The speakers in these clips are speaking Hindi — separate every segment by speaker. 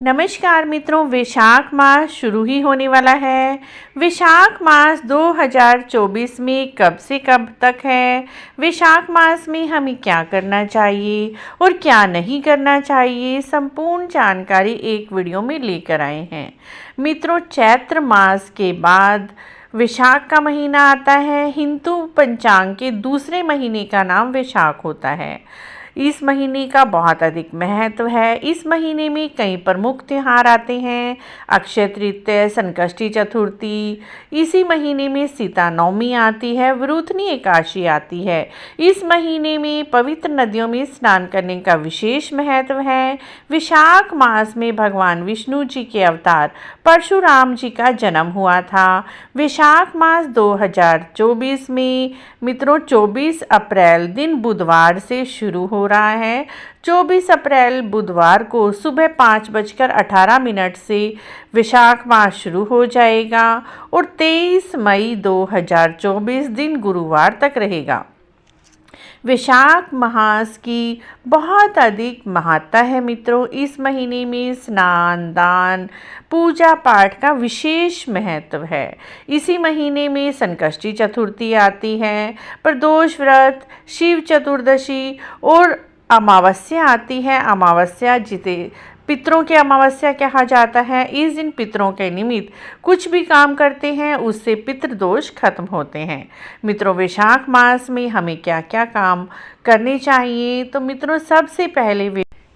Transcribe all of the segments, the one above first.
Speaker 1: नमस्कार मित्रों, वैशाख मास शुरू ही होने वाला है। वैशाख मास 2024 में कब से कब तक है? वैशाख मास में हमें क्या करना चाहिए और क्या नहीं करना चाहिए, संपूर्ण जानकारी एक वीडियो में लेकर आए हैं। मित्रों, चैत्र मास के बाद वैशाख का महीना आता है। हिंदू पंचांग के दूसरे महीने का नाम वैशाख होता है। इस महीने का बहुत अधिक महत्व है। इस महीने में कई प्रमुख त्यौहार आते हैं। अक्षय तृतीया, संकष्टी चतुर्थी, इसी महीने में सीता नवमी आती है, वरुथनी एकादशी आती है। इस महीने में पवित्र नदियों में स्नान करने का विशेष महत्व है। वैशाख मास में भगवान विष्णु जी के अवतार परशुराम जी का जन्म हुआ था। वैशाख मास 2024 में मित्रों 24 अप्रैल दिन बुधवार से शुरू हो रहा है। 24 अप्रैल बुधवार को सुबह 5:18 से वैशाख मास शुरू हो जाएगा और 23 मई 2024 दिन गुरुवार तक रहेगा। वैशाख मास की बहुत अधिक महत्ता है मित्रों। इस महीने में स्नान, दान, पूजा पाठ का विशेष महत्व है। इसी महीने में संकष्टी चतुर्थी आती है, प्रदोष व्रत, शिव चतुर्दशी और अमावस्या आती है। अमावस्या जिसे पितरों की अमावस्या कहा जाता है। इस दिन पितरों के निमित्त कुछ भी काम करते हैं उससे पितृदोष खत्म होते हैं। मित्रों, वैशाख मास में हमें क्या क्या काम करने चाहिए? तो मित्रों, सबसे पहले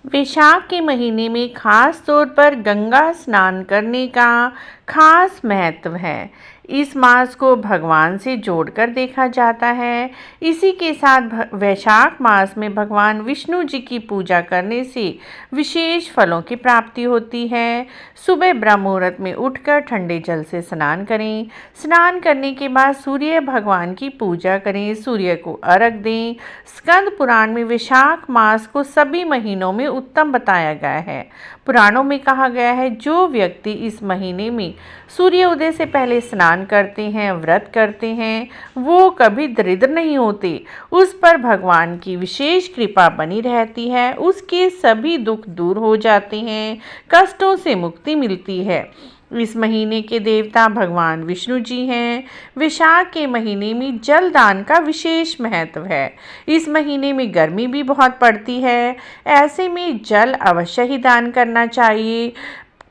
Speaker 1: वैशाख के महीने में खास तौर पर गंगा स्नान करने का खास महत्व है। इस मास को भगवान से जोड़कर देखा जाता है। इसी के साथ वैशाख मास में भगवान विष्णु जी की पूजा करने से विशेष फलों की प्राप्ति होती है। सुबह ब्रह्म मुहूर्त में उठकर ठंडे जल से स्नान करें। स्नान करने के बाद सूर्य भगवान की पूजा करें, सूर्य को अर्घ दें। स्कंद पुराण में वैशाख मास को सभी महीनों में उत्तम बताया गया है। पुराणों में कहा गया है, जो व्यक्ति इस महीने में सूर्य उदय से पहले स्नान करते हैं, व्रत करते हैं, वो कभी दरिद्र नहीं होते। उस पर भगवान की विशेष कृपा बनी रहती है, उसके सभी दुख दूर हो जाते हैं, कष्टों से मुक्ति मिलती है। इस महीने के देवता भगवान विष्णु जी हैं। वैशाख के महीने में जल दान का विशेष महत्व है। इस महीने में गर्मी भी बहुत पड़ती है, ऐसे में जल अवश्य ही दान करना चाहिए।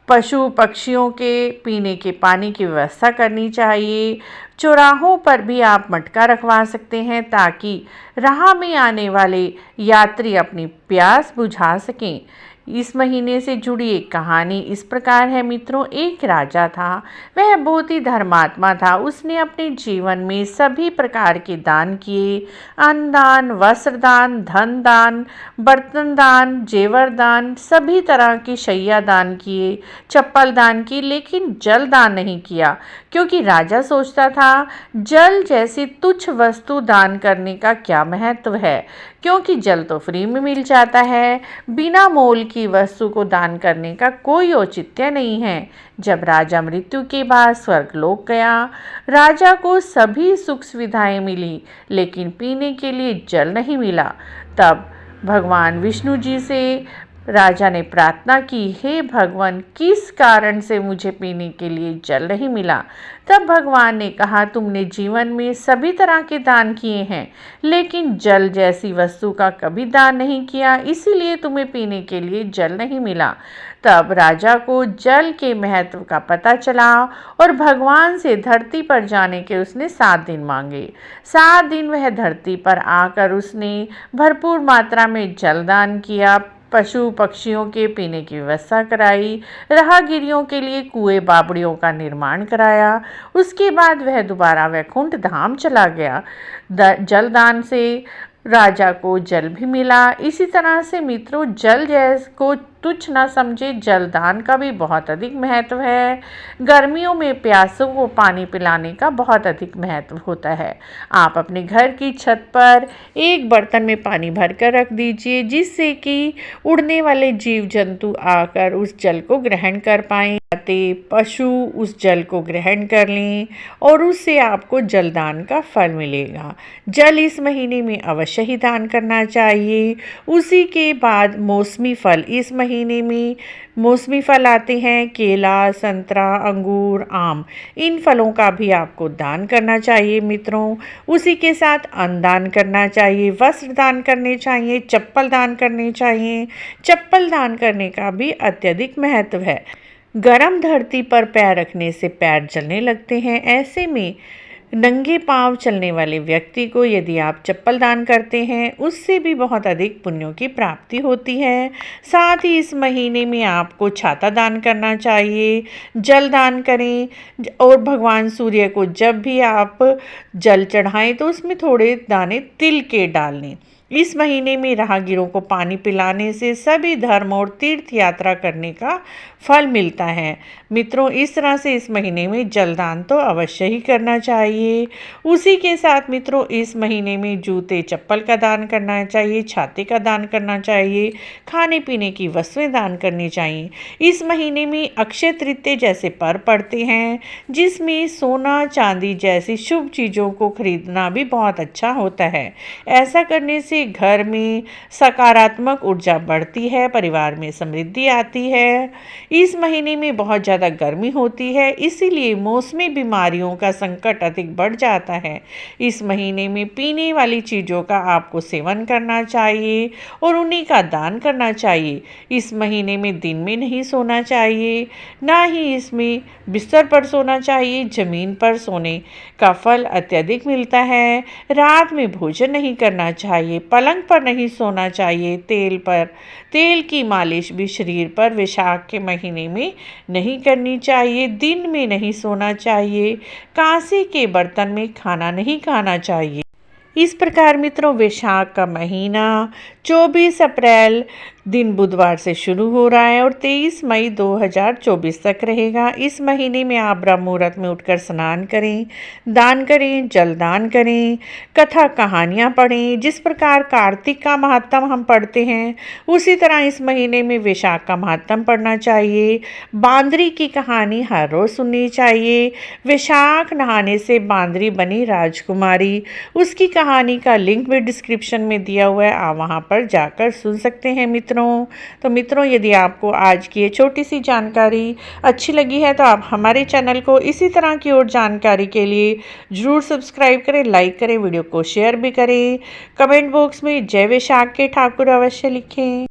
Speaker 1: पशु पक्षियों के पीने के पानी की व्यवस्था करनी चाहिए। चौराहों पर भी आप मटका रखवा सकते हैं ताकि राह में आने वाले यात्री अपनी प्यास बुझा सकें। इस महीने से जुड़ी एक कहानी इस प्रकार है मित्रों। एक राजा था, वह बहुत ही धर्मात्मा था। उसने अपने जीवन में सभी प्रकार के दान किए। अन्न दान, वस्त्र दान, धन दान, बर्तन दान, जेवर दान, सभी तरह की शैया दान किए, चप्पल दान की, लेकिन जल दान नहीं किया, क्योंकि राजा सोचता था जल जैसी तुच्छ वस्तु दान करने का क्या महत्व है, क्योंकि जल तो फ्री में मिल जाता है। बिना मोल की वस्तु को दान करने का कोई औचित्य नहीं है। जब राजा मृत्यु के बाद स्वर्गलोक गया, राजा को सभी सुख सुविधाएं मिली, लेकिन पीने के लिए जल नहीं मिला। तब भगवान विष्णु जी से राजा ने प्रार्थना की, हे भगवान, किस कारण से मुझे पीने के लिए जल नहीं मिला? तब भगवान ने कहा, तुमने जीवन में सभी तरह के दान किए हैं, लेकिन जल जैसी वस्तु का कभी दान नहीं किया, इसीलिए तुम्हें पीने के लिए जल नहीं मिला। तब राजा को जल के महत्व का पता चला और भगवान से धरती पर जाने के उसने 7 दिन मांगे। 7 दिन वह धरती पर आकर उसने भरपूर मात्रा में जल दान किया, पशु पक्षियों के पीने की व्यवस्था कराई, राहगीरियों के लिए कुएं बावड़ियों का निर्माण कराया। उसके बाद वह दोबारा वैकुंठ धाम चला गया। जलदान से राजा को जल भी मिला। इसी तरह से मित्रों, जल जैस को तुच्छ न समझे, जलदान का भी बहुत अधिक महत्व है। गर्मियों में प्यासों को पानी पिलाने का बहुत अधिक महत्व होता है। आप अपने घर की छत पर एक बर्तन में पानी भरकर रख दीजिए, जिससे कि उड़ने वाले जीव जंतु आकर उस जल को ग्रहण कर पाएं, पशु उस जल को ग्रहण कर लें और उससे आपको जलदान का फल मिलेगा। जल इस महीने में अवश्य ही दान करना चाहिए। उसी के बाद मौसमी फल इस महीने महीने में मौसमी फल आते हैं, केला, संतरा, अंगूर, आम। इन फलों का भी आपको दान करना चाहिए मित्रों। उसी के साथ अन्न दान करना चाहिए, वस्त्र दान करने चाहिए, चप्पल दान करने चाहिए। चप्पल दान करने का भी अत्यधिक महत्व है। गर्म धरती पर पैर रखने से पैर जलने लगते हैं। ऐसे में नंगे पांव चलने वाले व्यक्ति को यदि आप चप्पल दान करते हैं, उससे भी बहुत अधिक पुण्यों की प्राप्ति होती है। साथ ही इस महीने में आपको छाता दान करना चाहिए, जल दान करें। और भगवान सूर्य को जब भी आप जल चढ़ाएं तो उसमें थोड़े दाने तिल के डाल लें। इस महीने में राहगीरों को पानी पिलाने से सभी धर्म और तीर्थ यात्रा करने का फल मिलता है। मित्रों, इस तरह से इस महीने में जलदान तो अवश्य ही करना चाहिए। उसी के साथ मित्रों, इस महीने में जूते चप्पल का दान करना चाहिए, छाते का दान करना चाहिए, खाने पीने की वस्तुएं दान करनी चाहिए। इस महीने में अक्षय तृतीया जैसे पर्व पड़ते हैं, जिसमें सोना चांदी जैसी शुभ चीज़ों को खरीदना भी बहुत अच्छा होता है। ऐसा करने से घर में सकारात्मक ऊर्जा बढ़ती है, परिवार में समृद्धि आती है। इस महीने में बहुत ज़्यादा गर्मी होती है, इसीलिए मौसमी बीमारियों का संकट अधिक बढ़ जाता है। इस महीने में पीने वाली चीज़ों का आपको सेवन करना चाहिए और उन्हीं का दान करना चाहिए। इस महीने में दिन में नहीं सोना चाहिए, ना ही इसमें बिस्तर पर सोना चाहिए। ज़मीन पर सोने का फल अत्यधिक मिलता है। रात में भोजन नहीं करना चाहिए, पलंग पर नहीं सोना चाहिए। तेल की मालिश भी शरीर पर वैशाख के महीने में नहीं करनी चाहिए। दिन में नहीं सोना चाहिए। कांसे के बर्तन में खाना नहीं खाना चाहिए। इस प्रकार मित्रों, वैशाख का महीना 24 अप्रैल दिन बुधवार से शुरू हो रहा है और 23 मई 2024 तक रहेगा। इस महीने में आप ब्रह्म मुहूर्त में उठकर स्नान करें, दान करें, जल दान करें, कथा कहानियाँ पढ़ें। जिस प्रकार कार्तिक का महात्म हम पढ़ते हैं, उसी तरह इस महीने में वैशाख का महात्म पढ़ना चाहिए। बांदरी की कहानी हर रोज़ सुननी चाहिए। वैशाख नहाने से बांदरी बनी राजकुमारी, उसकी कहानी का लिंक भी डिस्क्रिप्शन में दिया हुआ है, आप वहाँ पर जाकर सुन सकते हैं मित्रों। तो मित्रों, यदि आपको आज की ये छोटी सी जानकारी अच्छी लगी है तो आप हमारे चैनल को इसी तरह की और जानकारी के लिए ज़रूर सब्सक्राइब करें, लाइक करें, वीडियो को शेयर भी करें। कमेंट बॉक्स में जय वैशाख के ठाकुर अवश्य लिखें।